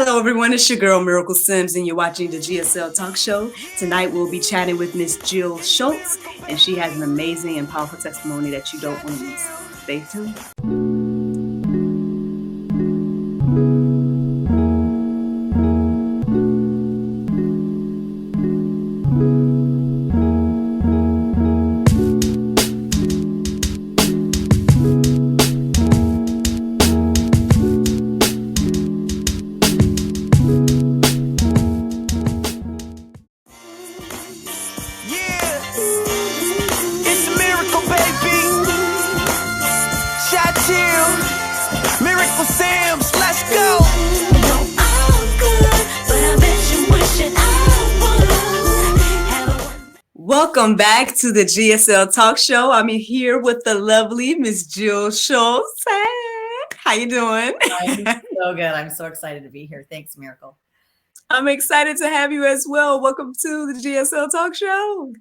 Hello, everyone. It's your girl, Miracle Sims, and you're watching the GSL Talk Show. Tonight, we'll be chatting with Miss Jill Schultz, and she has an amazing and powerful testimony that you don't want to miss. Stay tuned. Welcome back to the GSL Talk Show. I'm here with the lovely Miss Jill Schultz. Hey, how you doing? I'm so good. I'm so excited to be here. Thanks, Miracle. I'm excited to have you as well. Welcome to the GSL Talk Show.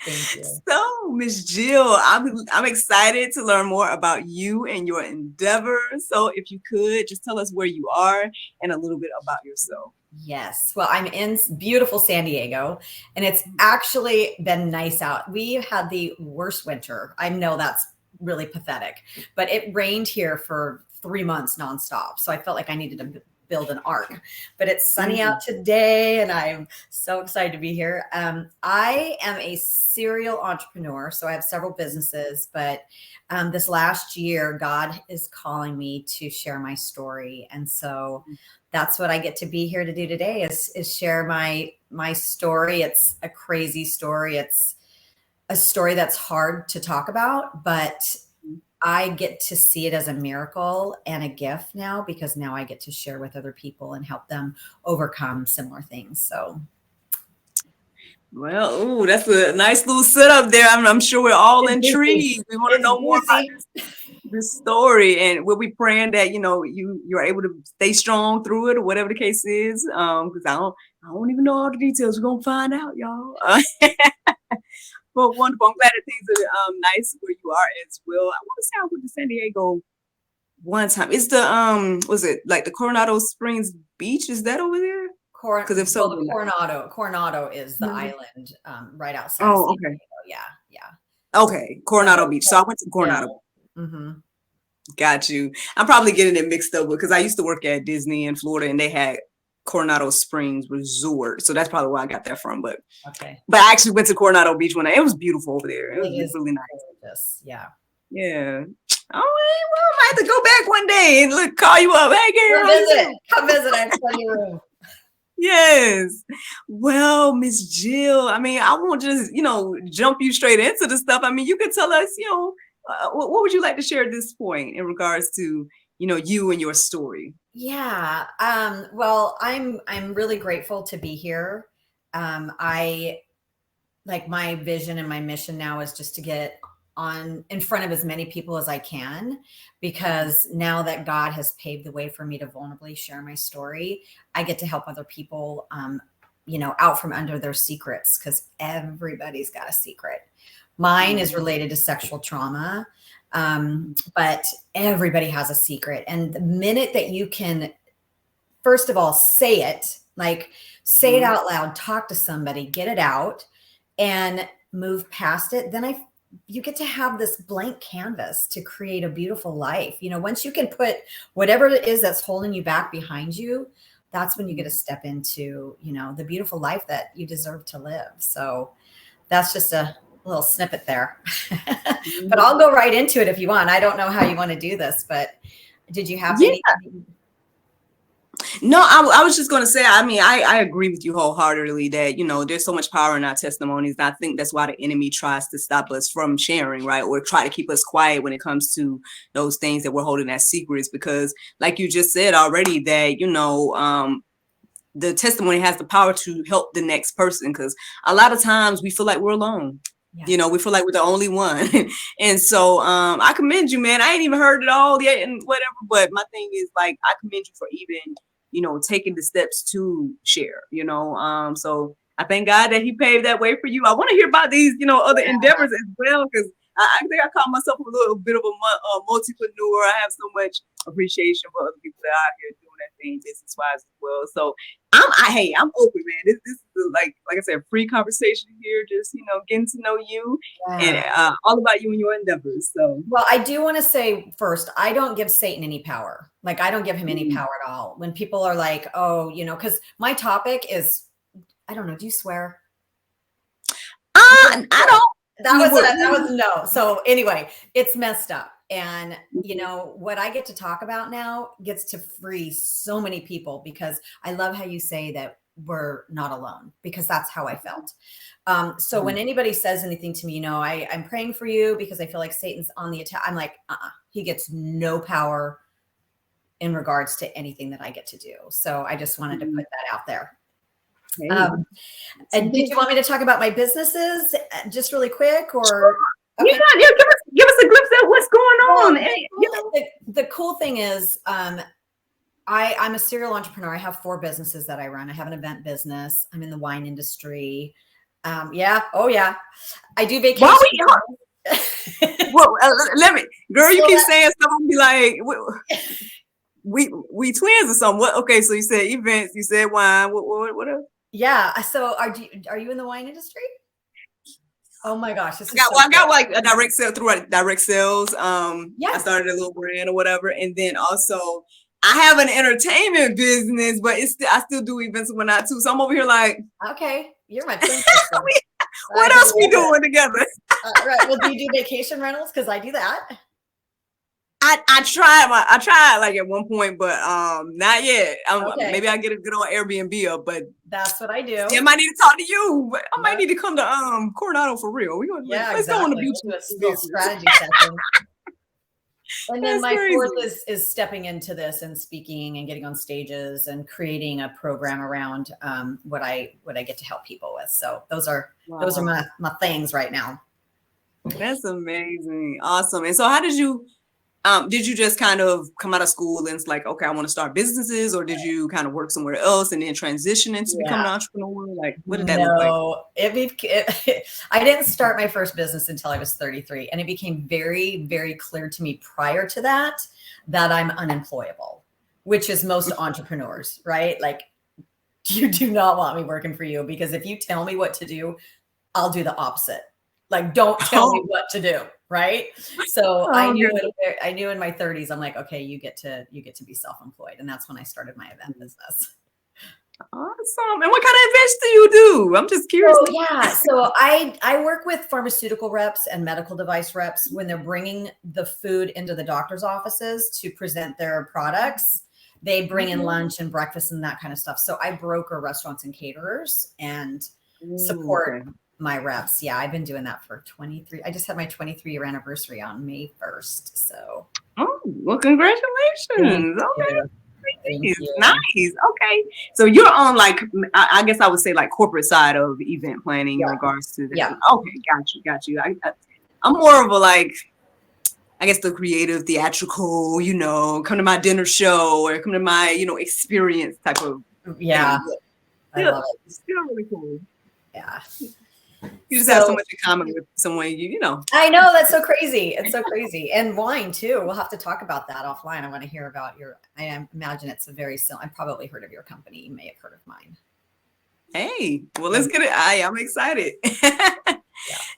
Thank you. So, Miss Jill, I'm excited to learn more about you and your endeavors. So, if you could just tell us where you are and a little bit about yourself. Yes. Well, I'm in beautiful San Diego, and it's actually been nice out. We had the worst winter. I know that's really pathetic, but it rained here for 3 months nonstop. So I felt like I needed to build an ark, but it's sunny out today, and I'm so excited to be here. I am a serial entrepreneur, so I have several businesses, but this last year, God is calling me to share my story. And so that's what I get to be here to do today is share my story. It's a crazy story. It's a story that's hard to talk about, but I get to see it as a miracle and a gift now, because now I get to share with other people and help them overcome similar things. So, well, that's a nice little setup there. I'm sure we're all intrigued. We want to know more about this story, and we'll be praying that you're able to stay strong through it, or whatever the case is. Because I don't even know all the details. We're gonna find out, y'all. But wonderful. I'm glad that things are nice where you are as well. I want to say I went to San Diego one time. It's the was it like the Coronado Springs Beach? Is that over there? Because if so, Coronado is the island right outside. Oh, okay. Yeah. Okay, Coronado Beach. So I went to Coronado. Yeah. Mm-hmm. Got you. I'm probably getting it mixed up because I used to work at Disney in Florida, and they had Coronado Springs Resort, so that's probably where I got that from. But I actually went to Coronado Beach it was beautiful over there. It was really nice. Gorgeous. Yeah. Oh, well, I might have to go back one day and call you up. Hey, girl, come visit. I have plenty of room. Yes. Well, Miss Jill, I won't just jump you straight into the stuff. You could tell us, what would you like to share at this point in regards to you and your story? Yeah. Well, I'm really grateful to be here. I like my vision and my mission now is just to get on in front of as many people as I can, because now that God has paved the way for me to vulnerably share my story, I get to help other people, out from under their secrets, because everybody's got a secret. Mine is related to sexual trauma. But everybody has a secret. And the minute that you can, first of all, say it out loud, talk to somebody, get it out and move past it, then you get to have this blank canvas to create a beautiful life. Once you can put whatever it is that's holding you back behind you, that's when you get to step into, the beautiful life that you deserve to live. So that's just a little snippet there, but I'll go right into it if you want. I don't know how you want to do this, but did you have anything? No, I was just going to say, I agree with you wholeheartedly that, there's so much power in our testimonies. And I think that's why the enemy tries to stop us from sharing, right? Or try to keep us quiet when it comes to those things that we're holding as secrets, because like you just said already that, the testimony has the power to help the next person. Because a lot of times we feel like we're alone. Yeah. We feel like we're the only one. And so I commend you, man. I ain't even heard it all yet and whatever. But my thing is, I commend you for even, taking the steps to share, So I thank God that he paved that way for you. I want to hear about these, other endeavors as well, because I think I call myself a little bit of a multipreneur. I have so much appreciation for other people that are out here doing everything business wise as well. So I'm open, man. This is like I said, free conversation here. Just getting to know you and all about you and your endeavors. So, well, I do want to say first, I don't give Satan any power. Like I don't give him any power at all. When people are like, oh, because my topic is, I don't know. Do you swear? I don't. That was no. So anyway, it's messed up. And what I get to talk about now gets to free so many people, because I love how you say that we're not alone, because that's how I felt. So when anybody says anything to me, I'm praying for you because I feel like Satan's on the attack. I'm like, he gets no power in regards to anything that I get to do. So I just wanted to put that out there. And did you want me to talk about my businesses just really quick, or? Okay. Yeah, give us a glimpse of what's going on. The cool thing is, I'm a serial entrepreneur. I have 4 businesses that I run. I have an event business. I'm in the wine industry. Yeah. Oh yeah. I do vacation. Well, let me, girl, you keep saying stuff. I'll be like, we twins or something. What? Okay. So you said events, you said wine. What else? Yeah. So are you in the wine industry? Oh my gosh. I got like a direct sale through direct sales. I started a little brand or whatever. And then also I have an entertainment business, but I still do events and whatnot too. So I'm over here like, okay, you're my twin. What else we doing together? Right. Well, do you do vacation rentals? Because I do that. I tried like at one point, but not yet. Okay. Maybe I get a good old Airbnb up, but that's what I do. I might need to talk to you, but I might need to come to Coronado for real. Let's go on the beach. Little strategy session. And then my fourth is stepping into this and speaking and getting on stages and creating a program around what I get to help people with. So those are my things right now. That's amazing. Awesome. And so how did you just kind of come out of school and it's like, okay, I want to start businesses, or did you kind of work somewhere else and then transition into becoming an entrepreneur? Like, what did that look like? I didn't start my first business until I was 33. And it became very, very clear to me prior to that I'm unemployable, which is most entrepreneurs, right? Like, you do not want me working for you, because if you tell me what to do, I'll do the opposite. Like, don't tell me what to do. Right. So I knew in my 30s, I'm like, okay, you get to be self-employed. And that's when I started my event business. Awesome. And what kind of events do you do? I'm just curious. So I work with pharmaceutical reps and medical device reps when they're bringing the food into the doctor's offices to present their products. They bring in lunch and breakfast and that kind of stuff. So I broker restaurants and caterers and support my reps. Yeah, I've been doing that for 23. I just had my 23-year anniversary on May 1st. So, well, congratulations. Okay. Nice. Okay. So you're on, like, I guess I would say, like, corporate side of event planning in regards to that. Yeah. Okay. Got you. I'm more of a, like, I guess the creative, theatrical, come to my dinner show or come to my, experience type of. Yeah. I love it. It's still really cool. Yeah. You just have so much in common with someone, I know, that's so crazy. It's so crazy. And wine too. We'll have to talk about that offline. I want to hear about I imagine it's a very similar. I've probably heard of your company. You may have heard of mine. Hey, well, let's get it. I'm excited.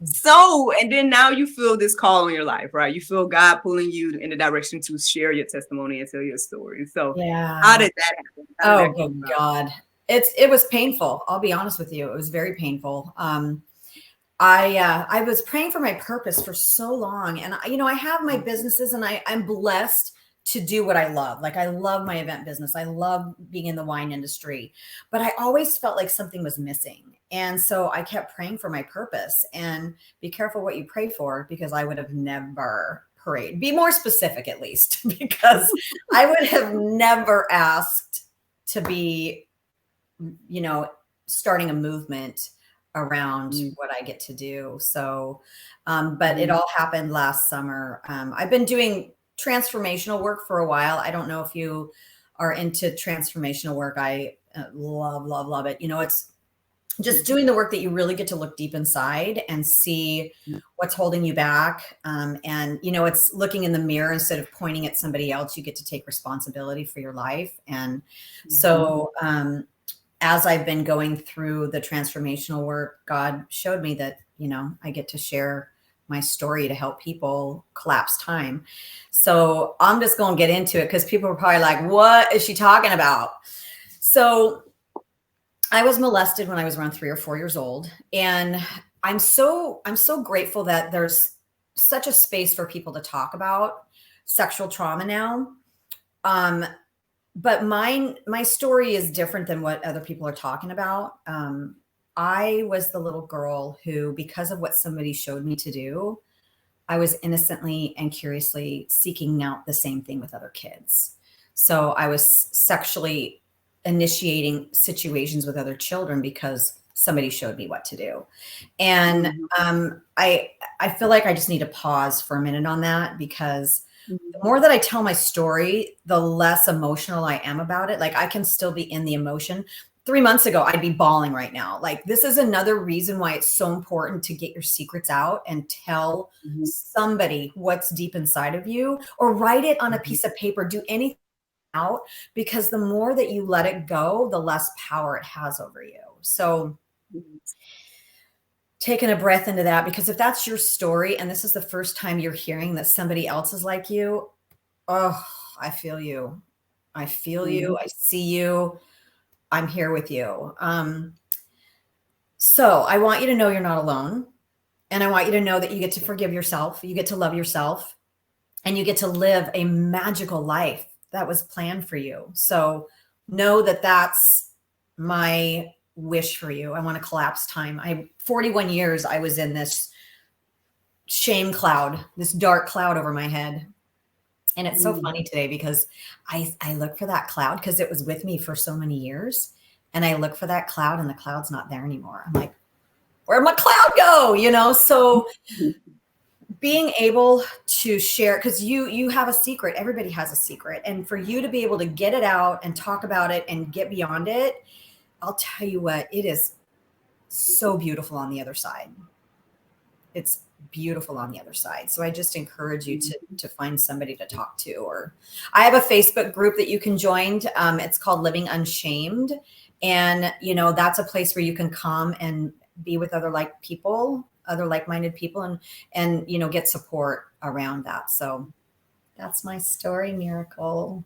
So, and then now you feel this call in your life, right? You feel God pulling you in the direction to share your testimony and tell your story. So how did that happen? Oh, God. It was painful. I'll be honest with you. It was very painful. I was praying for my purpose for so long, and I have my businesses, and I'm blessed to do what I love. Like, I love my event business. I love being in the wine industry, but I always felt like something was missing. And so I kept praying for my purpose. And be careful what you pray for, because I would have never prayed. Be more specific, at least, because I would have never asked to be, starting a movement around what I get to do. So, but it all happened last summer. I've been doing transformational work for a while. I don't know if you are into transformational work. I love it. just doing the work that you really get to look deep inside and see what's holding you back. And, you know, it's looking in the mirror instead of pointing at somebody else. You get to take responsibility for your life. And so as I've been going through the transformational work, God showed me that, you know, I get to share my story to help people collapse time. So I'm just going to get into it because people are probably like, what is she talking about? So I was molested when I was around 3 or 4 years old. And I'm so grateful that there's such a space for people to talk about sexual trauma now. But my story is different than what other people are talking about. I was the little girl who, because of what somebody showed me to do, I was innocently and curiously seeking out the same thing with other kids. So I was sexually initiating situations with other children because somebody showed me what to do. And I feel like I just need to pause for a minute on that, because the more that I tell my story, the less emotional I am about it. Like, I can still be in the emotion. 3 months ago, I'd be bawling right now. Like, this is another reason why it's so important to get your secrets out and tell somebody what's deep inside of you, or write it on a piece of paper, do anything out, because the more that you let it go, the less power it has over you. So taking a breath into that, because if that's your story and this is the first time you're hearing that somebody else is like you, oh, I feel you. I feel you. I see you. I'm here with you. So I want you to know you're not alone. And I want you to know that you get to forgive yourself. You get to love yourself, and you get to live a magical life that was planned for you. So know that that's my wish for you. I want to collapse time. 41 years I was in this shame cloud, this dark cloud over my head. And it's so funny today because I look for that cloud because it was with me for so many years. And I look for that cloud and the cloud's not there anymore. I'm like, where'd my cloud go? You know, so being able to share, because you have a secret. Everybody has a secret. And for you to be able to get it out and talk about it and get beyond it, I'll tell you what, it is so beautiful on the other side. It's beautiful on the other side. So I just encourage you to find somebody to talk to. Or I have a Facebook group that you can join. It's called Living Unshamed. And, you know, that's a place where you can come and be with other like-minded people and, you know, get support around that. So that's my story, Miracle.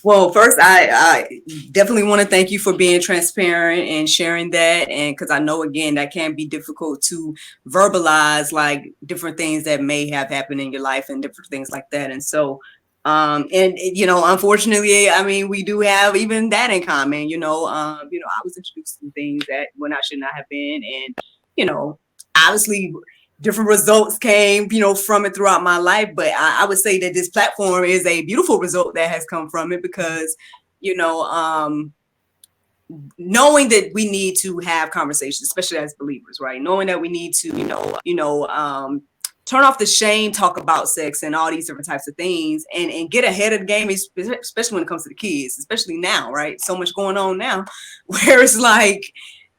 Well, first, I definitely want to thank you for being transparent and sharing that. And because I know, again, that can be difficult to verbalize, like different things that may have happened in your life and different things like that. And so, and you know, unfortunately, I mean, we do have even that in common. You know, I was introduced to things that when I should not have been, and you know, obviously, different results came, you know, from it throughout my life. But I would say that this platform is a beautiful result that has come from it, because, you know, knowing that we need to have conversations, especially as believers, right? Knowing that we need to, turn off the shame, talk about sex and all these different types of things, and get ahead of the game, especially when it comes to the kids, especially now, right? So much going on now, where it's like,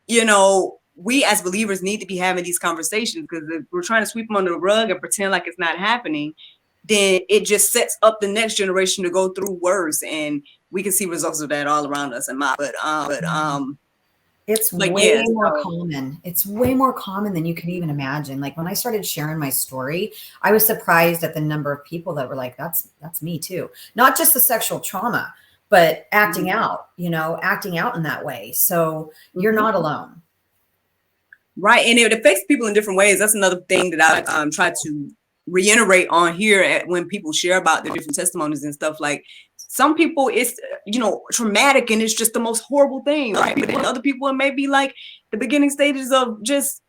you know, we as believers need to be having these conversations, because if we're trying to sweep them under the rug and pretend like it's not happening, then it just sets up the next generation to go through worse. And we can see results of that all around us. It's way more common. It's way more common than you can even imagine. Like, when I started sharing my story, I was surprised at the number of people that were like, that's me too. Not just the sexual trauma, but acting out in that way. So you're not alone. Right. And it affects people in different ways. That's another thing that I try to reiterate on here when people share about their different testimonies and stuff. Like, some people it's, you know, traumatic and it's just the most horrible thing, right? But then other people, it may be like the beginning stages of just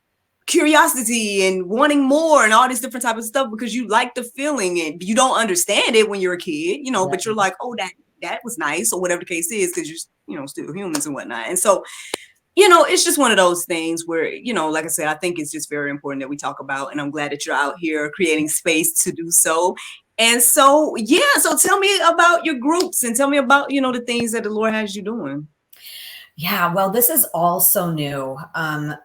curiosity and wanting more and all this different type of stuff, because you like the feeling and you don't understand it when you're a kid, you know, but you're like, oh, that was nice, or whatever the case is, because you're, you know, still humans and whatnot. And so, you know, it's just one of those things where, you know, like I said, I think it's just very important that we talk about, and I'm glad that you're out here creating space to do so. And so, yeah, so tell me about your groups and tell me about, you know, the things that the Lord has you doing. Yeah, well, this is all so new.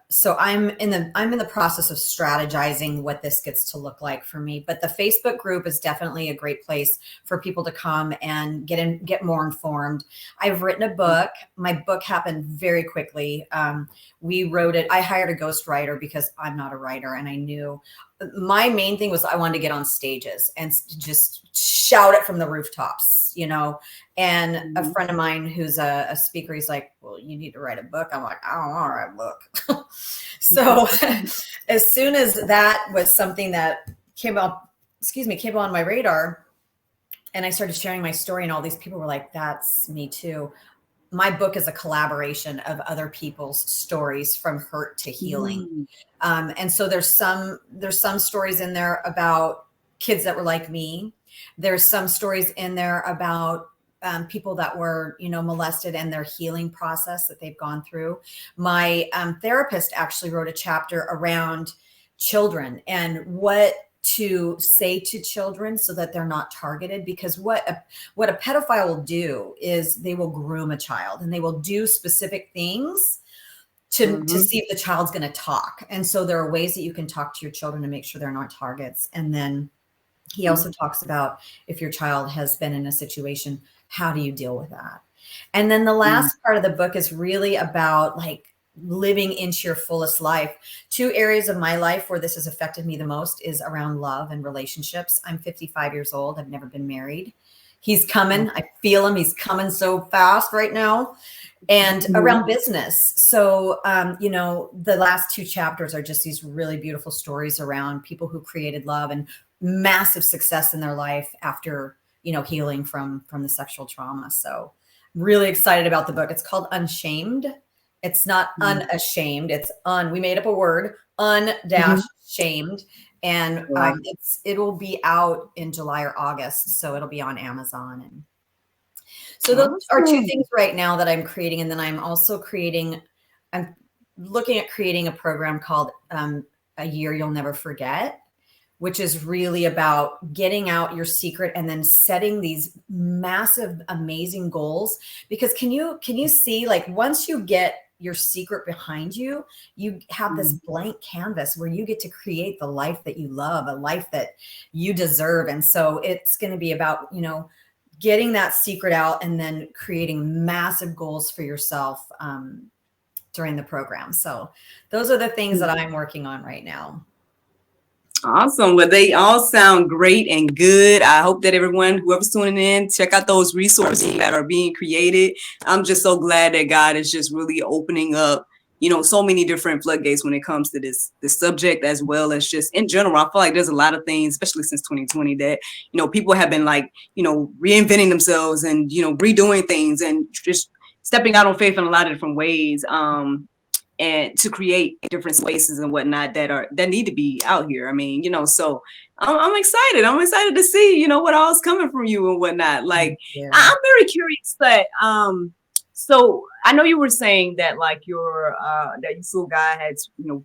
So I'm in the process of strategizing what this gets to look like for me. But the Facebook group is definitely a great place for people to come and get more informed. I've written a book. My book happened very quickly. We wrote it. I hired a ghostwriter because I'm not a writer, and I knew my main thing was I wanted to get on stages and just shout it from the rooftops, And a friend of mine who's a speaker, he's like, well, you need to write a book. I'm like, I don't want to write a book. So as soon as that was something that came on my radar, and I started sharing my story, and all these people were like, that's me too. My book is a collaboration of other people's stories from hurt to healing. And so there's some stories in there about kids that were like me. There's some stories in there about people that were, molested and their healing process that they've gone through. My therapist actually wrote a chapter around children and what to say to children so that they're not targeted, because what a pedophile will do is they will groom a child and they will do specific things to see if the child's going to talk. And so there are ways that you can talk to your children to make sure they're not targets. And then he also talks about if your child has been in a situation, how do you deal with that? And then the last part of the book is really about like living into your fullest life. Two areas of my life where this has affected me the most is around love and relationships. I'm 55 years old. I've never been married. He's coming. I feel him. He's coming so fast right now. And around business. So, the last two chapters are just these really beautiful stories around people who created love and massive success in their life after, healing from the sexual trauma. So I'm really excited about the book. It's called Unshamed. It's not unashamed. It's we made up a word, un-shamed. And it'll be out in July or August. So it'll be on Amazon. And so those are two things right now that I'm creating. And then I'm looking at creating a program called A Year You'll Never Forget, which is really about getting out your secret and then setting these massive, amazing goals. Because can you see, like, once you get your secret behind you, you have this blank canvas where you get to create the life that you love, a life that you deserve. And so it's going to be about, getting that secret out and then creating massive goals for yourself during the program. So those are the things that I'm working on right now. Awesome. Well, they all sound great and good. I hope that everyone, whoever's tuning in, check out those resources that are being created. I'm just so glad that God is just really opening up, so many different floodgates when it comes to this subject, as well as just in general. I feel like there's a lot of things, especially since 2020, that, people have been like, reinventing themselves and, redoing things and just stepping out on faith in a lot of different ways. And to create different spaces and whatnot that need to be out here. I mean, so I'm excited. I'm excited to see, what all's coming from you and whatnot. Like, I'm very curious that, so I know you were saying that like that you feel God had, you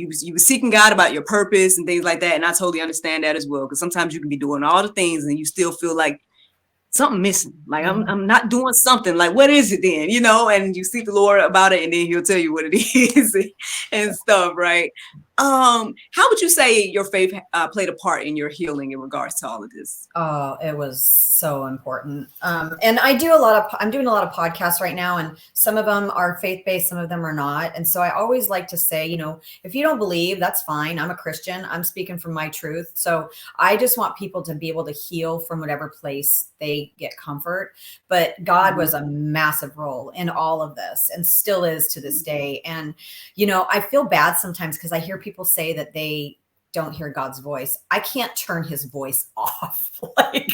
were seeking God about your purpose and things like that. And I totally understand that as well. Because sometimes you can be doing all the things and you still feel like something missing. Like I'm not doing something. Like, what is it then? And you seek the Lord about it, and then He'll tell you what it is and stuff, right? How would you say your faith played a part in your healing in regards to all of this? Oh, it was so important. And I'm doing a lot of podcasts right now, and some of them are faith-based, some of them are not. And so I always like to say, if you don't believe, that's fine. I'm a Christian. I'm speaking from my truth. So I just want people to be able to heal from whatever place they get comfort. But God was a massive role in all of this and still is to this day. And, I feel bad sometimes because I hear people say that they don't hear God's voice. I can't turn His voice off, like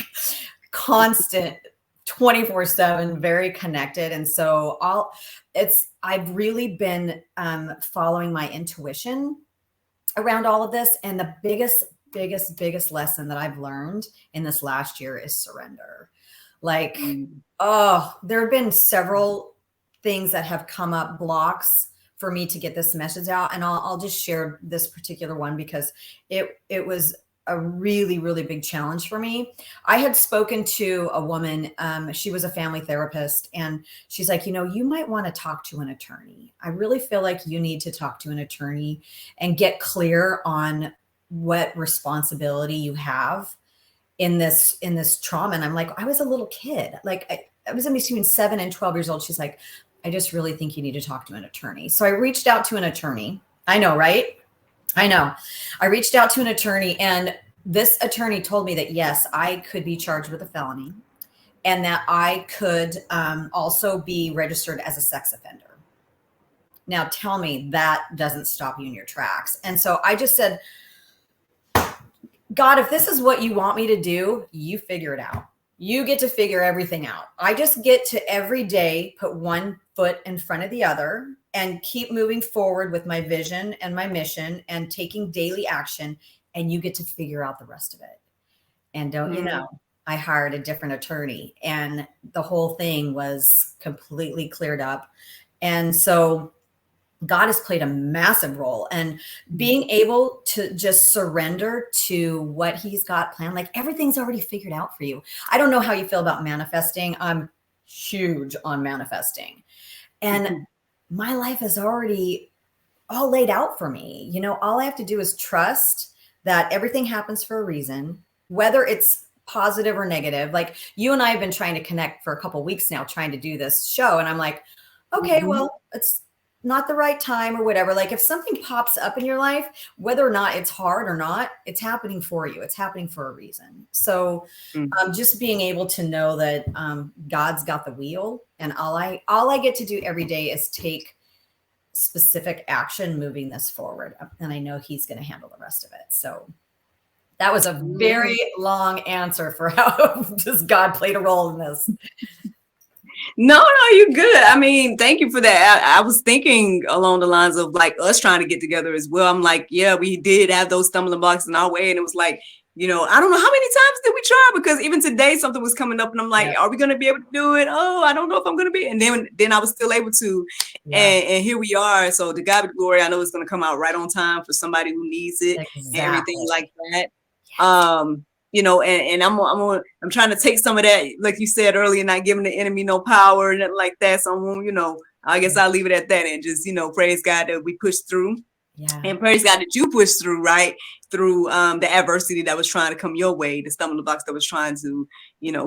constant 24/7, very connected. And so I've really been following my intuition around all of this. And the biggest lesson that I've learned in this last year is surrender. Like, there have been several things that have come up, blocks for me to get this message out. And I'll just share this particular one because it was a really, really big challenge for me. I had spoken to a woman, she was a family therapist, and she's like, you might want to talk to an attorney. I really feel like you need to talk to an attorney and get clear on what responsibility you have in this trauma. And I'm like, I was a little kid. Like I was in between 7 and 12 years old. She's like, I just really think you need to talk to an attorney. So I reached out to an attorney. I know, right? I know. I reached out to an attorney, and this attorney told me that, yes, I could be charged with a felony and that I could also be registered as a sex offender. Now, tell me that doesn't stop you in your tracks. And so I just said, God, if this is what you want me to do, you figure it out. You get to figure everything out. I just get to every day put one foot in front of the other and keep moving forward with my vision and my mission and taking daily action. And you get to figure out the rest of it. And don't you know, I hired a different attorney, and the whole thing was completely cleared up. And so God has played a massive role, and being able to just surrender to what he's got planned. Like, everything's already figured out for you. I don't know how you feel about manifesting. I'm huge on manifesting, and my life is already all laid out for me. All I have to do is trust that everything happens for a reason, whether it's positive or negative. Like, you and I have been trying to connect for a couple of weeks now, trying to do this show. And I'm like, okay, well, it's not the right time or whatever. Like, if something pops up in your life, whether or not it's hard or not, it's happening for you. It's happening for a reason. So just being able to know that God's got the wheel, and all I get to do every day is take specific action moving this forward. And I know he's going to handle the rest of it. So that was a very long answer for how just God played a role in this. No, you're good. I mean, thank you for that. I was thinking along the lines of like us trying to get together as well. I'm like, yeah, we did have those stumbling blocks in our way. And it was like, I don't know how many times did we try, because even today something was coming up and I'm like, are we going to be able to do it? Oh, I don't know if I'm going to be. And then I was still able to. And here we are. So to God be glory, I know it's going to come out right on time for somebody who needs it and everything like that. And I'm trying to take some of that, like you said earlier, not giving the enemy no power and nothing like that. So I guess I'll leave it at that and just, praise God that we pushed through. Yeah. And praise God that you pushed through, right? Through the adversity that was trying to come your way, the stumbling blocks that was trying to,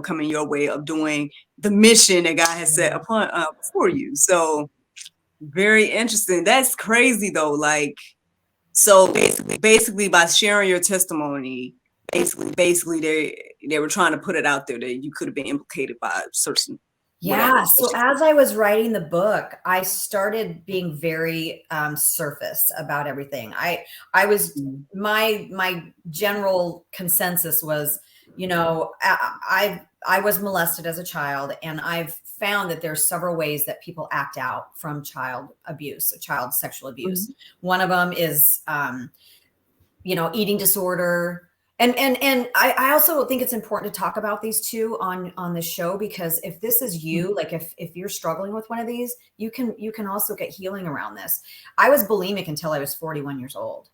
come in your way of doing the mission that God has set upon for you. So very interesting. That's crazy though. Like, so basically by sharing your testimony, basically they were trying to put it out there that you could have been implicated by certain. Yeah. So as I was writing the book, I started being very surface about everything. I was my general consensus was, I was molested as a child, and I've found that there's several ways that people act out from child abuse, child sexual abuse. One of them is, eating disorder. And I also think it's important to talk about these two on the show, because if this is you, like if you're struggling with one of these, you can also get healing around this. I was bulimic until I was 41 years old.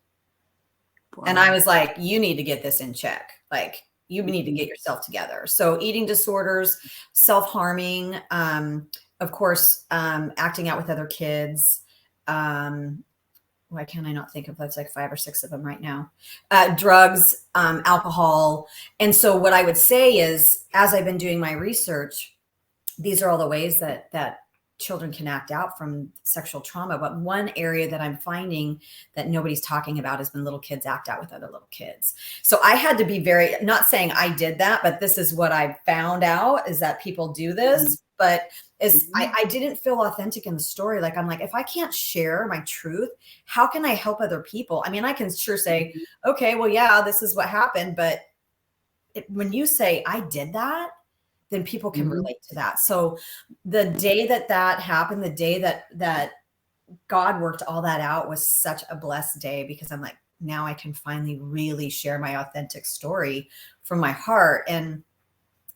Wow. And I was like, you need to get this in check. Like, you need to get yourself together. So eating disorders, self-harming, of course, acting out with other kids, why can't I not think of, that's like 5 or 6 of them right now, drugs, alcohol. And so what I would say is, as I've been doing my research, these are all the ways that children can act out from sexual trauma. But one area that I'm finding that nobody's talking about has been little kids act out with other little kids. So I had to be not saying I did that, but this is what I found out, is that people do this. But I didn't feel authentic in the story. Like, I'm like, if I can't share my truth, how can I help other people? I mean, I can sure say, okay, well, yeah, this is what happened. But when you say I did that, then people can relate to that. So the day that happened, the day that God worked all that out, was such a blessed day, because I'm like, now I can finally really share my authentic story from my heart. And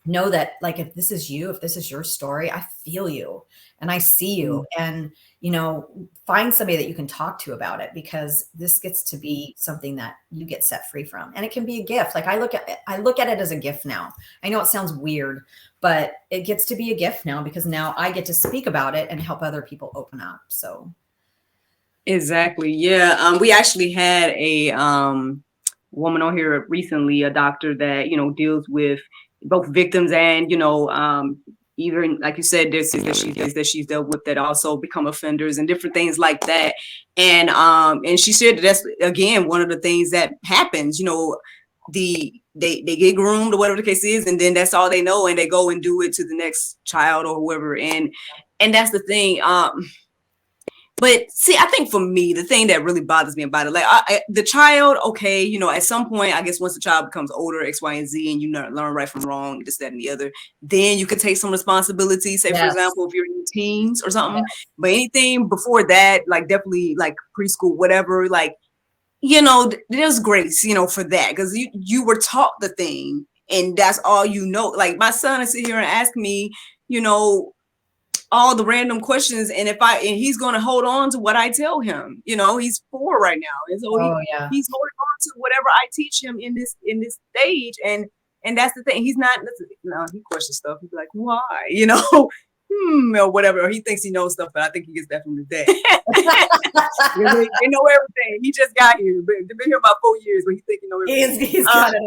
know that, like, if this is you, if this is your story, I feel you and I see you. And, you know, find somebody that you can talk to about it, because this gets to be something that you get set free from. And it can be a gift. Like, I look at it as a gift now. I know it sounds weird, but it gets to be a gift now, because now I get to speak about it and help other people open up. So Exactly. Yeah. We actually had a woman on here recently, a doctor that, you know, deals with both victims and, you know, even like you said, there's things that she's dealt with that also become offenders and different things like that. And she said that's again one of the things that happens, you know, they get groomed or whatever the case is, and then that's all they know, and they go and do it to the next child or whoever. And that's the thing. But see, I think for me, the thing that really bothers me about it, like the child, okay, you know, at some point, I guess once the child becomes older, X, Y, and Z, and you learn right from wrong, this, that, and the other, then you can take some responsibility. Say, for example, if you're in your teens or something. But anything before that, like definitely like preschool, whatever, like, you know, there's grace, you know, for that, because you were taught the thing, and that's all you know. Like my son is sit here and ask me, you know, all the random questions, and he's going to hold on to what I tell him. You know, he's 4 right now, and so he's holding on to whatever I teach him in this stage, and that's the thing. He's not, no, he questions stuff. He's like, why, you know, or whatever, or he thinks he knows stuff, but I think he gets that from his dad. They know everything. He just got here, but they've been here about 4 years, but he think he knows everything. He's got it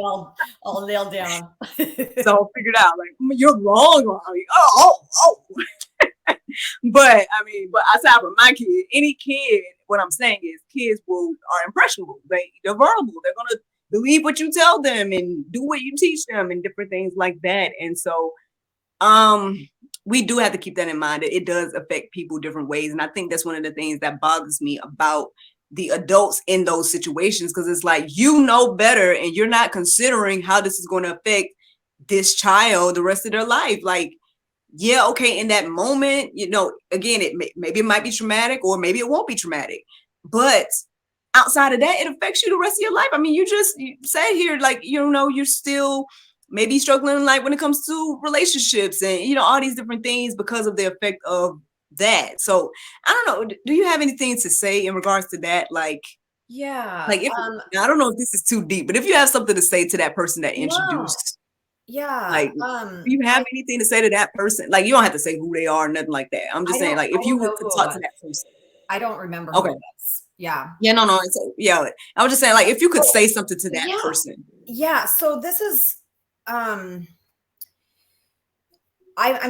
all nailed down. So figured out, like, you're wrong. Like, oh. But I mean, but aside from my kid, any kid, what I'm saying is kids are impressionable. They're vulnerable. They're gonna believe what you tell them and do what you teach them and different things like that. And so we do have to keep that in mind, that it does affect people different ways. And I think that's one of the things that bothers me about the adults in those situations, because it's like, you know better, and you're not considering how this is going to affect this child the rest of their life. Like, yeah, okay, in that moment, you know, again, maybe it might be traumatic, or maybe it won't be traumatic, but outside of that, it affects you the rest of your life. I mean, you said here, like, you know, you're still maybe struggling, like when it comes to relationships and, you know, all these different things because of the effect of that. So I don't know, do you have anything to say in regards to that? Like, yeah, like, I don't know if this is too deep, but if you have something to say to that person that introduced. Yeah. Like, do you have anything to say to that person? Like, you don't have to say who they are, nothing like that. I'm just saying, like, if you could talk to that person. I don't remember who it was. Yeah. Yeah, no. Yeah, I was just saying, like, if you could say something to that person. Yeah. So this is, I'm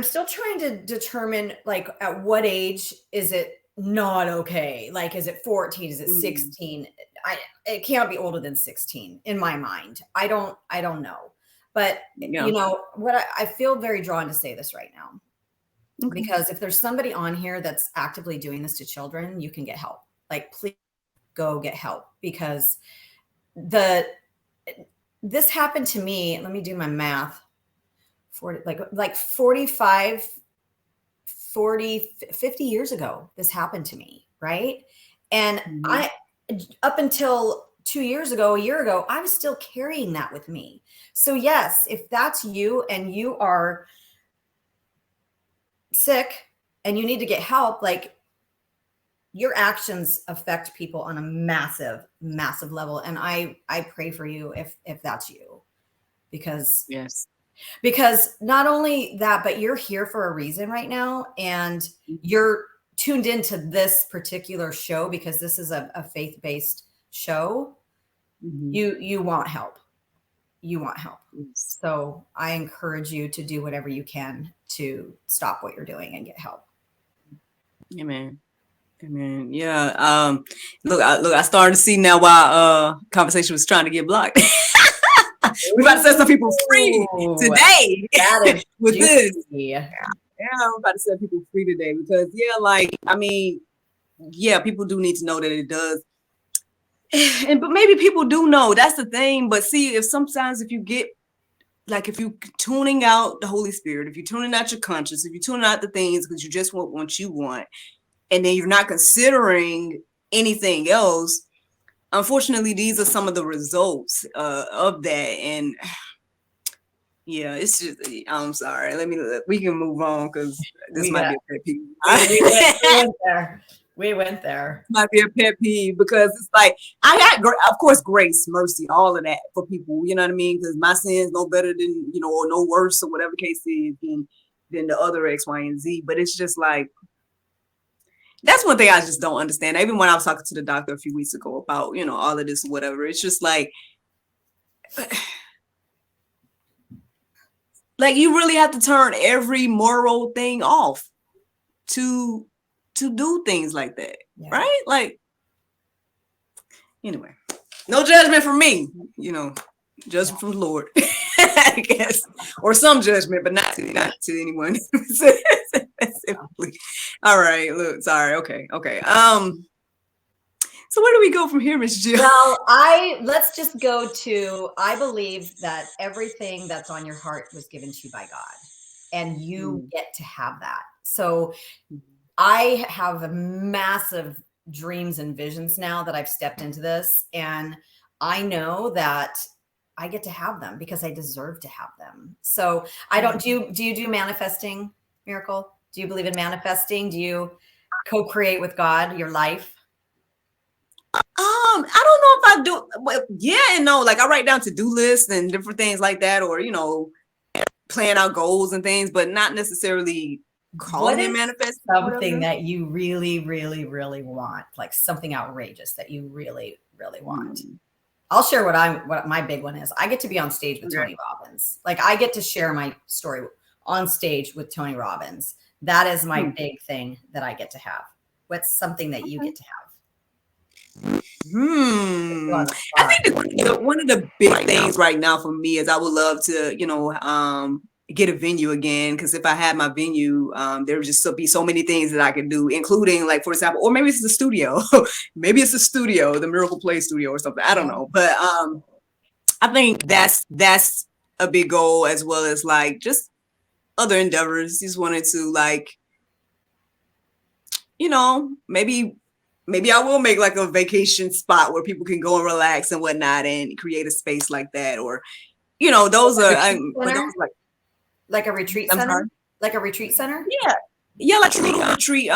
still trying to determine, like, at what age is it not okay? Like, is it 14? Is it 16? It can't be older than 16 in my mind. I don't know. But, you know, what I feel very drawn to say this right now, because if there's somebody on here that's actively doing this to children, you can get help. Like, please go get help, because this happened to me. Let me do my math. 45, 40, 50 years ago, this happened to me. Right. And I, up until 2 years ago, a year ago, I was still carrying that with me. So yes, if that's you and you are sick and you need to get help, like, your actions affect people on a massive, massive level. And I pray for you if that's you, because not only that, but you're here for a reason right now, and you're tuned into this particular show because this is a faith-based show. You want help. You want help. So I encourage you to do whatever you can to stop what you're doing and get help. Amen. Yeah. Look, I started to see now why conversation was trying to get blocked. We're about to set some people free today. That is with juicy. this. Yeah, I'm about to set people free today, because people do need to know that it does. But maybe people do know, that's the thing. But see, if you get, like, if you tuning out the Holy Spirit, if you're tuning out your conscience, if you're tuning out the things because you just want what you want, and then you're not considering anything else, unfortunately, these are some of the results of that. And Yeah, it's just, I'm sorry. We can move on because this We might got be a pet peeve. we went there. We went there. Might be a pet peeve because it's like, I had, of course, grace, mercy, all of that for people. You know what I mean? Because my sins no better than, or no worse or whatever case is than the other X, Y, and Z. But it's just like, that's one thing I just don't understand. Even when I was talking to the doctor a few weeks ago about, all of this or whatever, it's just like you really have to turn every moral thing off to do things like that. Yeah. Right? Like, anyway, no judgment from me, judgment from the Lord, I guess, or some judgment, but not to anyone specifically. All right, look, sorry. Okay. So where do we go from here, Miss Jill? Well, let's just go to, I believe that everything that's on your heart was given to you by God, and you get to have that. So I have a massive dreams and visions now that I've stepped into this, and I know that I get to have them because I deserve to have them. So I don't do you do manifesting, Miracle? Do you believe in manifesting? Do you co-create with God your life? I don't know if I do. Well, yeah and no. Like, I write down to-do lists and different things like that, or plan out goals and things, but not necessarily calling it manifest. Something that you really, really, really want, like something outrageous that you really, really want. I'll share what my big one is. I get to be on stage with Tony Robbins. Like, I get to share my story on stage with Tony Robbins. That is my big thing that I get to have. What's something that you get to have? I think one of the big things right now for me is I would love to, get a venue again, because if I had my venue, there would just be so many things that I could do, including, like, for example, or maybe it's the studio, maybe it's a studio, the Miracle Play Studio or something. I don't know, but I think that's a big goal, as well as like just other endeavors. Just wanted to, like, maybe I will make like a vacation spot where people can go and relax and whatnot, and create a space like that, or those are like a retreat center. Like a retreat center? Yeah, like a little retreat.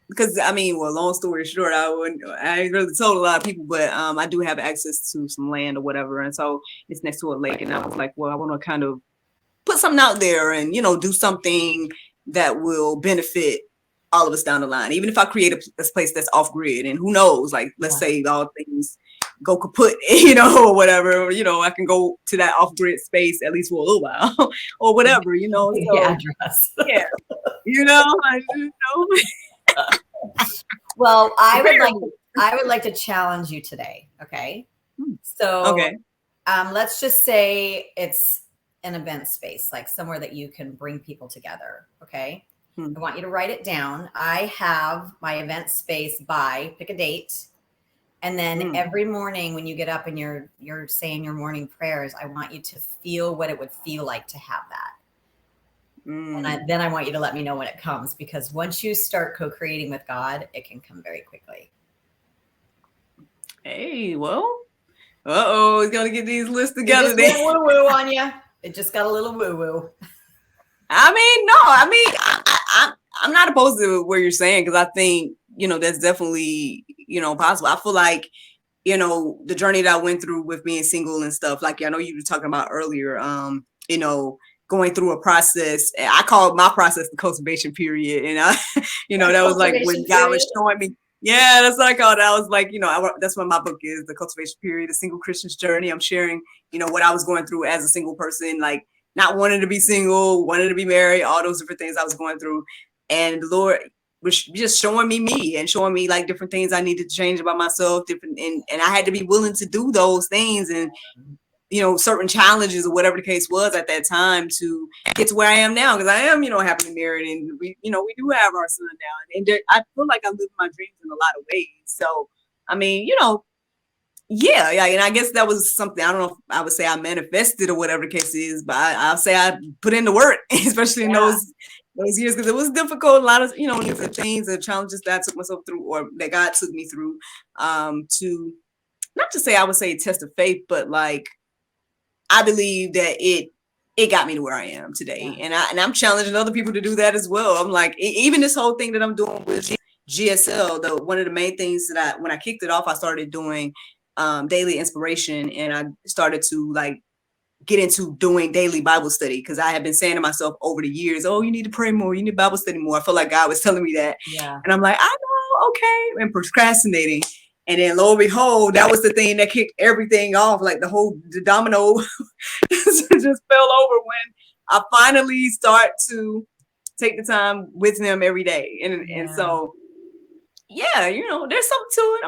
Because long story short, I ain't really told a lot of people, but I do have access to some land or whatever, and so it's next to a lake, and I was like, well, I want to kind of put something out there and do something that will benefit all of us down the line, even if I create a place that's off grid, and who knows, like, let's say all things go kaput, or whatever, I can go to that off grid space at least for a little while, or whatever, so, address. Yeah, Well, I would like to challenge you today. Okay. So, let's just say it's an event space, like somewhere that you can bring people together. Okay. I want you to write it down. I have my event space pick a date. And then every morning when you get up and you're saying your morning prayers, I want you to feel what it would feel like to have that. And then I want you to let me know when it comes, because once you start co-creating with God, it can come very quickly. Hey, well, he's gonna get these lists together. It just went woo-woo on you. It just got a little woo-woo. I'm not opposed to what you're saying, because I think, that's definitely, possible. I feel like, the journey that I went through with being single and stuff, like, I know you were talking about earlier, going through a process. I call my process the cultivation period. And that was like when God was showing me. Yeah, that's what I call it. I was like, that's what my book is, The Cultivation Period, A Single Christian's Journey. I'm sharing, what I was going through as a single person, like not wanting to be single, wanting to be married, all those different things I was going through. And the Lord was just showing me and showing me like different things I needed to change about myself, and I had to be willing to do those things, and certain challenges or whatever the case was at that time, to get to where I am now, because I am, happily married, and we do have our son now, and I feel like I live my dreams in a lot of ways. So, yeah, and I guess that was something, I don't know if I would say I manifested or whatever the case is, but I'll say I put in the work, especially in those years, because it was difficult. A lot of, different things and challenges that I took myself through, or that God took me through, to not to say I would say test of faith, but like, I believe that it it got me to where I am today. Yeah. And I'm challenging other people to do that as well. I'm like, even this whole thing that I'm doing with GSL, one of the main things that when I kicked it off, I started doing daily inspiration, and I started to like get into doing daily Bible study, because I had been saying to myself over the years, oh, you need to pray more, you need Bible study more. I felt like God was telling me that. Yeah. And I'm like, I know, okay, and procrastinating. And then lo and behold, that was the thing that kicked everything off. Like the domino just fell over when I finally start to take the time with them every day. And so yeah, there's something to it.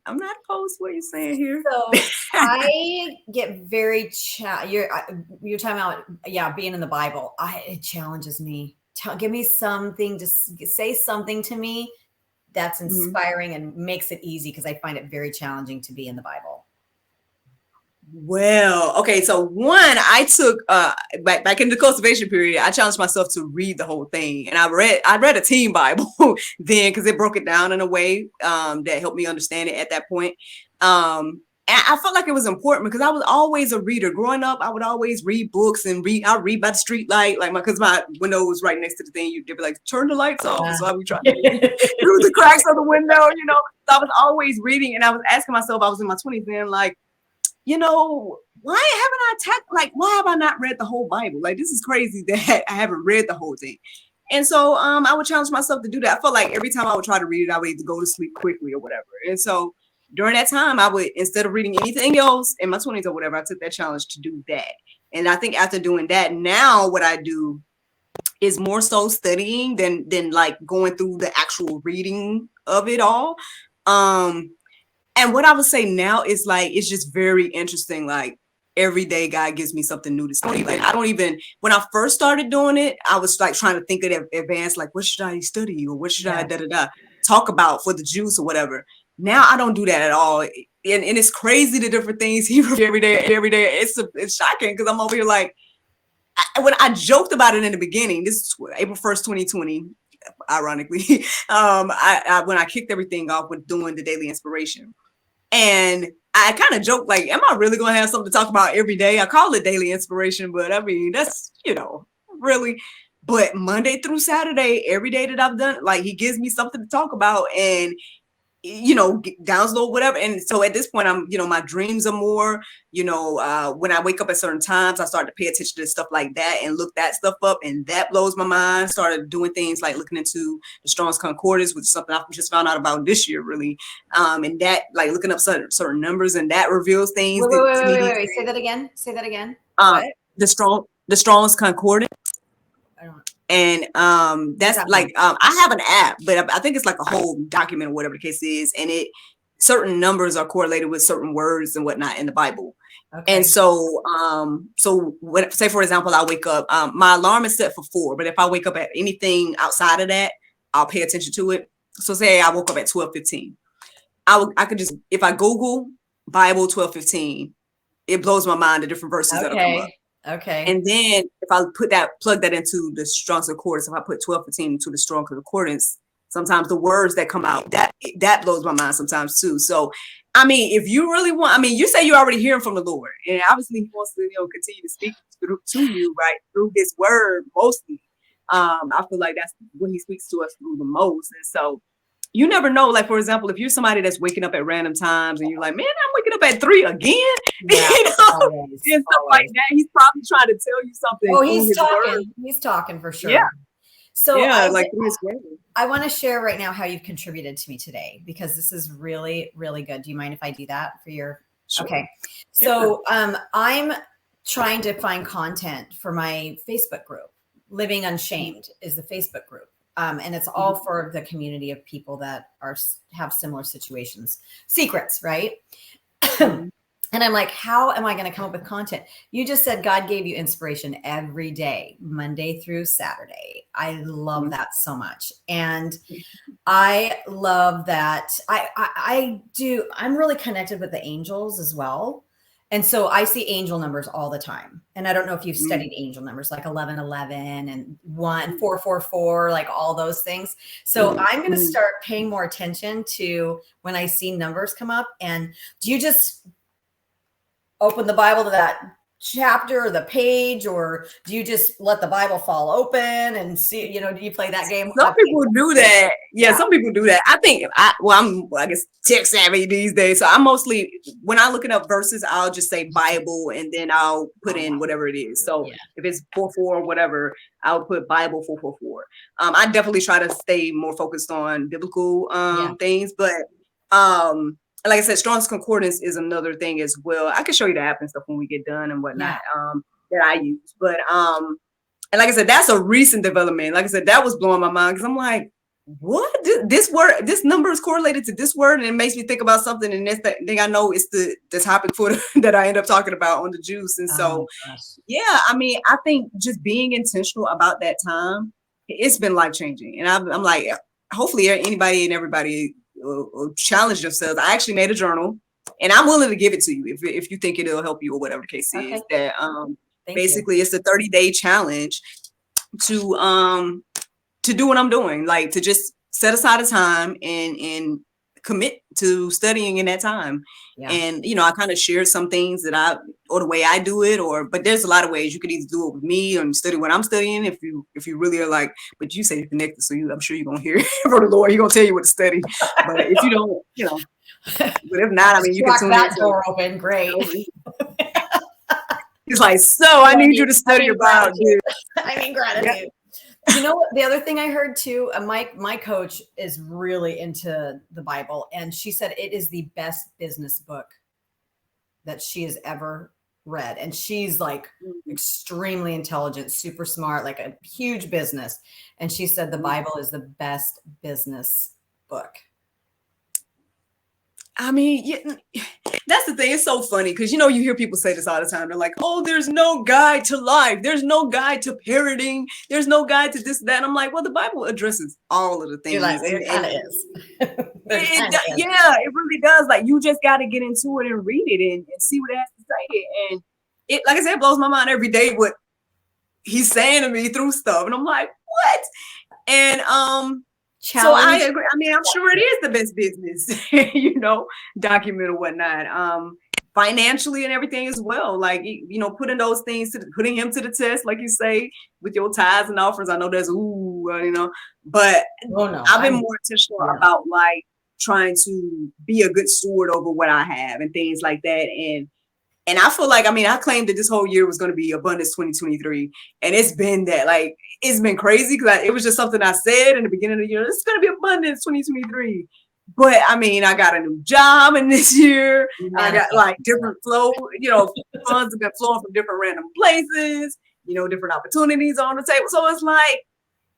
I'm not opposed to what you're saying here. So I get very you're talking about being in the Bible. It challenges me. Give me something to say, something to me that's inspiring and makes it easy, because I find it very challenging to be in the Bible. Well, okay, so one, I took back in the cultivation period, I challenged myself to read the whole thing, and I read a teen Bible then, because it broke it down in a way that helped me understand it at that point. And I felt like it was important because I was always a reader. Growing up, I would always read books and I'd read by the street light, like because my window was right next to the thing. They'd be like, turn the lights off. So I would try to read through the cracks of the window, So I was always reading, and I was asking myself, I was in my 20s then, like, why have I not read the whole Bible? Like, this is crazy that I haven't read the whole thing. And so I would challenge myself to do that. I felt like every time I would try to read it, I would either go to sleep quickly or whatever. And so during that time, I would, instead of reading anything else in my 20s or whatever, I took that challenge to do that. And I think after doing that, now what I do is more so studying than like going through the actual reading of it all. And what I would say now is like, it's just very interesting. Like every day God gives me something new to study. Like when I first started doing it, I was like trying to think of advanced, like what should I study or what should I talk about for the juice or whatever. Now I don't do that at all. And it's crazy the different things he every day. It's shocking because I'm over here like, when I joked about it in the beginning, this is April 1st, 2020, ironically, when I kicked everything off with doing the daily inspiration. And I kind of joked, like, am I really going to have something to talk about every day? I call it daily inspiration, but I mean, that's, really. But Monday through Saturday, every day that I've done, like, he gives me something to talk about and, download whatever. And so at this point, I'm, my dreams are more, when I wake up at certain times, I start to pay attention to stuff like that and look that stuff up. And that blows my mind. Started doing things like looking into the Strong's Concordance, which is something I just found out about this year, really. And that, like looking up certain numbers, and that reveals things. Wait. Say that again. The Strong's Concordance. I don't know. And that's like I have an app, but I think it's like a whole document or whatever the case is, and certain numbers are correlated with certain words and whatnot in the Bible. Okay. And so say for example, I wake up, my alarm is set for 4, but if I wake up at anything outside of that, I'll pay attention to it. So say I woke up at 12:15, I could just, if I Google Bible 12:15, it blows my mind the different verses that'll come up. Okay. And then if I plug that into the Strong's Concordance, if I put 12:15 into the Strong's Concordance, sometimes the words that come out, that blows my mind sometimes too. So, I mean, if you really want, you say you're already hearing from the Lord, and obviously he wants to, continue to speak to you, right, through his word mostly. I feel like that's when he speaks to us through the most. And so you never know, like, for example, if you're somebody that's waking up at random times and you're like, man, I'm waking up at 3 again, and stuff like that, he's probably trying to tell you something. Oh, he's talking for sure. Yeah. So yeah, I want to share right now how you've contributed to me today, because this is really, really good. Do you mind if I do that for your? Sure. Okay. So I'm trying to find content for my Facebook group. Living Unshamed is the Facebook group. And it's all for the community of people that have similar situations, secrets, right? And I'm like, how am I going to come up with content? You just said God gave you inspiration every day, Monday through Saturday. I love that so much. And I love that. I'm really connected with the angels as well. And so I see angel numbers all the time. And I don't know if you've studied angel numbers like 1111 and 444, like all those things. So I'm going to start paying more attention to when I see numbers come up. And do you just open the Bible to that chapter or the page, or do you just let the Bible fall open and see, do you play that game? Some people do that. Yeah, Yeah. some people do that. I think I guess tech savvy these days. So I'm mostly, when I'm looking up verses, I'll just say Bible and then I'll put in whatever it is. So if it's 4:4 or whatever, I'll put Bible 4:4. I definitely try to stay more focused on biblical things, but like I said, Strong's Concordance is another thing as well. I can show you the app and stuff when we get done and whatnot that I use. But and like I said, that's a recent development. Like I said, that was blowing my mind because I'm like, what? This word, this number is correlated to this word, and it makes me think about something. And this thing I know is the topic for that I end up talking about on the juice. And so, yeah, I mean, I think just being intentional about that time, it's been life changing. And I'm like, hopefully anybody and everybody will challenge themselves. I actually made a journal, and I'm willing to give it to you if you think it'll help you or whatever the case is. That basically it's a 30-day challenge to do what I'm doing, like to just set aside a time and commit to studying in that time. And I kind of shared some things that or the way I do it, but there's a lot of ways you could either do it with me or study what I'm studying if you really are like, but you say you're connected, so I'm sure you're gonna hear from the Lord. He's gonna tell you what to study. But if you don't, but if not, I mean, you can tune that door open. Great. He's like, so I need you to study about this. I mean, gratitude. You know what? The other thing I heard too, my coach is really into the Bible, and she said it is the best business book that she has ever read. And she's like extremely intelligent, super smart, like a huge business. And she said the Bible is the best business book. I mean, that's the thing. It's so funny because, you hear people say this all the time. They're like, oh, there's no guide to life. There's no guide to parenting. There's no guide to this, that. And I'm like, well, the Bible addresses all of the things. Like, it kind of is. Yeah, it really does. Like, you just got to get into it and read it and see what it has to say. And it, like I said, it blows my mind every day what he's saying to me through stuff. And I'm like, what? And so I agree. I mean, I'm sure it is the best business, document or whatnot. Financially and everything as well. Like, putting those things putting him to the test, like you say, with your tithes and offers. I know there's but I've been more intentional about like trying to be a good steward over what I have and things like that. And I feel like, I mean, I claimed that this whole year was going to be abundance 2023. And it's been that, like, it's been crazy because it was just something I said in the beginning of the year. It's going to be abundance 2023. But I mean, I got a new job in this year. I got like different flow, funds have been flowing from different random places, different opportunities on the table. So it's like,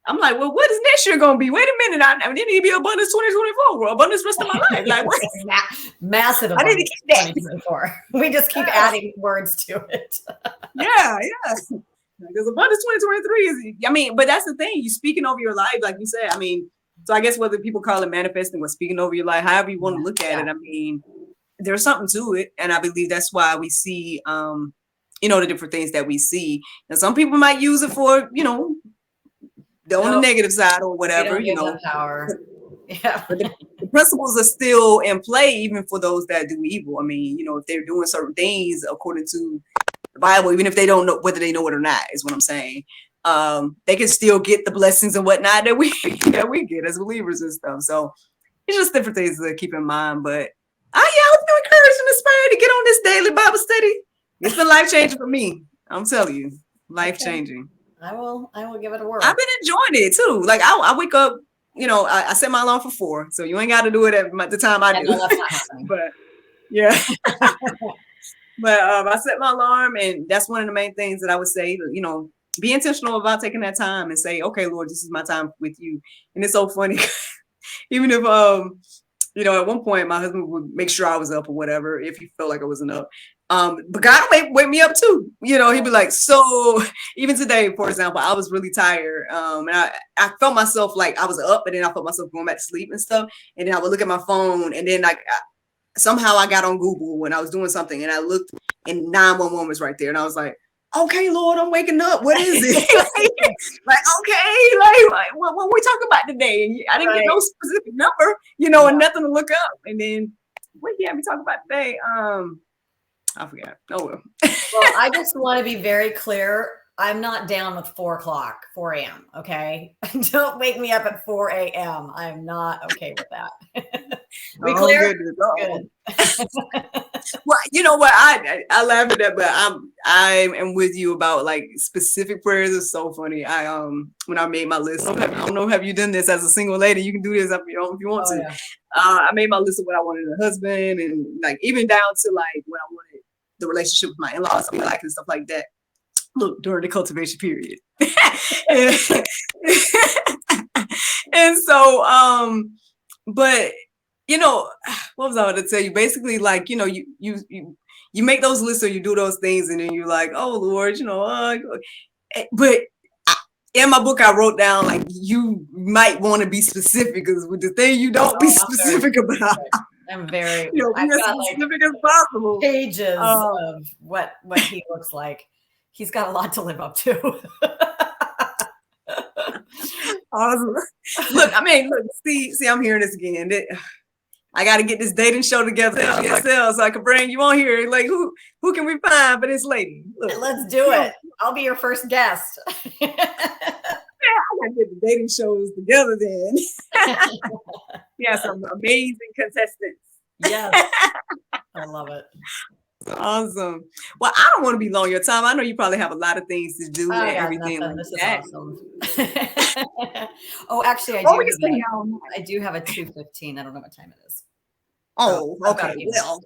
I'm like, well, what is next year going to be? Wait a minute. I need to be abundance 2024 or abundance rest of my life. Like, what? Massive abundance. I need to keep that. 2024. We just keep adding words to it. Yeah. Because abundance 2023 is, I mean, but that's the thing. You speaking over your life, like you said. I mean, so I guess whether people call it manifesting or speaking over your life, however you want to look at it, I mean, there's something to it. And I believe that's why we see, the different things that we see. And some people might use it for, on the negative side or whatever, power. Yeah. But the principles are still in play, even for those that do evil. I mean, if they're doing certain things according to the Bible, even if they don't know whether they know it or not, is what I'm saying. They can still get the blessings and whatnot that we get as believers and stuff. So it's just different things to keep in mind. But I hope you're encouraged and inspired to get on this daily Bible study. It's been life changing for me. I'm telling you, life changing. I will give it a whirl. I've been enjoying it too. Like I wake up, I set my alarm for 4, so you ain't got to do it at the time I do. No, that's not happening. But yeah, but I set my alarm, and that's one of the main things that I would say. Be intentional about taking that time and say, okay, Lord, this is my time with you. And it's so funny, even if at one point my husband would make sure I was up or whatever if he felt like I wasn't up. But God wake me up too. He'd be like, so even today, for example, I was really tired. And I felt myself like I was up, and then I felt myself going back to sleep and stuff. And then I would look at my phone, and then somehow I got on Google when I was doing something, and I looked, and 911 was right there. And I was like, okay, Lord, I'm waking up. What is it? What we talking about today? And I didn't get no specific number, and nothing to look up. And then what he had me talk about today? I forgot. Oh well. Well, I just want to be very clear. I'm not down with 4 a.m. Okay. Don't wake me up at 4 a.m. I'm not okay with that. We Oh clear? goodness. Good. Well, you know what? I laugh at that, but I am with you about like specific prayers. Is so funny. When I made my list, I don't know, have you done this as a single lady? You can do this if you want Oh, to. yeah. I made my list of what I wanted in a husband, and like even down to like what I wanted the relationship with my in-laws, like and stuff like that. Look, during the cultivation period. And so, but you know, what was I going to tell you? Basically, like, you know, you make those lists or you do those things, and then you're like, oh Lord, you know, but in my book I wrote down like you might want to be specific, because with the thing you don't be specific about. I'm very, You know, be as specific as possible. Pages of what he looks like. He's got a lot to live up to. Awesome. Look, see, I'm hearing this again. I got to get this dating show together at GSL so I can bring you on here. Like, who can we find for this lady? Look, let's do it. I'll be your first guest. I gotta get the dating shows together then. Yeah, some amazing contestants. Yes. I love it. Awesome. Well, I don't want to be long your time. I know you probably have a lot of things to do and everything. Like this that. Is awesome. Oh, actually, I do have a 2:15. I don't know what time it is. Oh, okay. Well,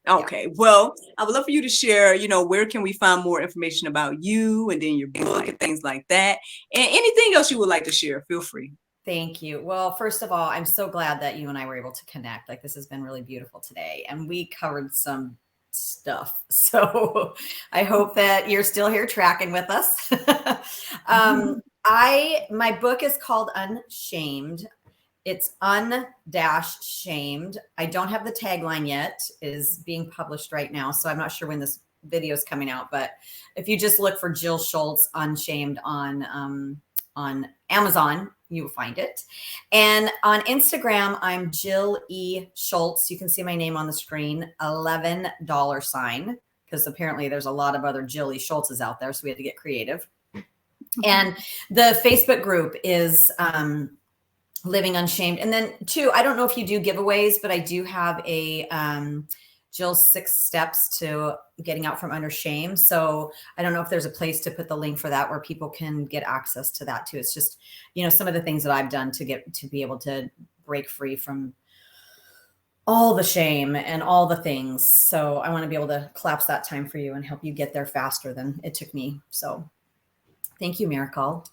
okay. Well, I would love for you to share, you know, where can we find more information about you and then your book and things like that. And anything else you would like to share, feel free. Thank you. Well, first of all, I'm so glad that you and I were able to connect. Like, this has been really beautiful today. And we covered some stuff. So I hope that you're still here tracking with us. My book is called Unshamed. It's un-shamed. I don't have the tagline yet. It is being published right now, so I'm not sure when this video is coming out. But if you just look for Jill Schultz Unshamed on Amazon, you will find it. And on Instagram, I'm Jill E. Schultz. You can see my name on the screen, $11, because apparently there's a lot of other Jill E. Schultzes out there, so we had to get creative. And the Facebook group is Living Unshamed. And then two, I don't know if you do giveaways, but I do have a Jill's 6 steps to getting out from under shame. So I don't know if there's a place to put the link for that where people can get access to that too. It's just, you know, some of the things that I've done to be able to break free from all the shame and all the things. So I want to be able to collapse that time for you and help you get there faster than it took me. So thank you, Miracle.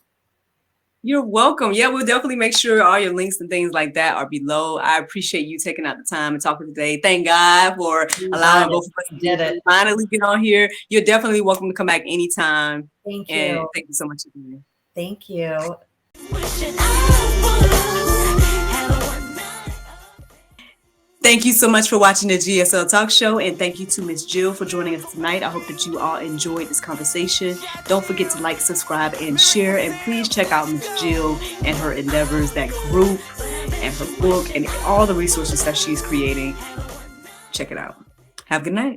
You're welcome. Yeah, we'll definitely make sure all your links and things like that are below. I appreciate you taking out the time and talking today. Thank God for allowing both of us to finally get on here. You're definitely welcome to come back anytime. Thank you. And thank you so much again. Thank you. Thank you so much for watching the GSL Talk Show, and thank you to Miss Jill for joining us tonight. I hope that you all enjoyed this conversation. Don't forget to like, subscribe, and share, and please check out Miss Jill and her endeavors, that group, and her book, and all the resources that she's creating. Check it out. Have a good night.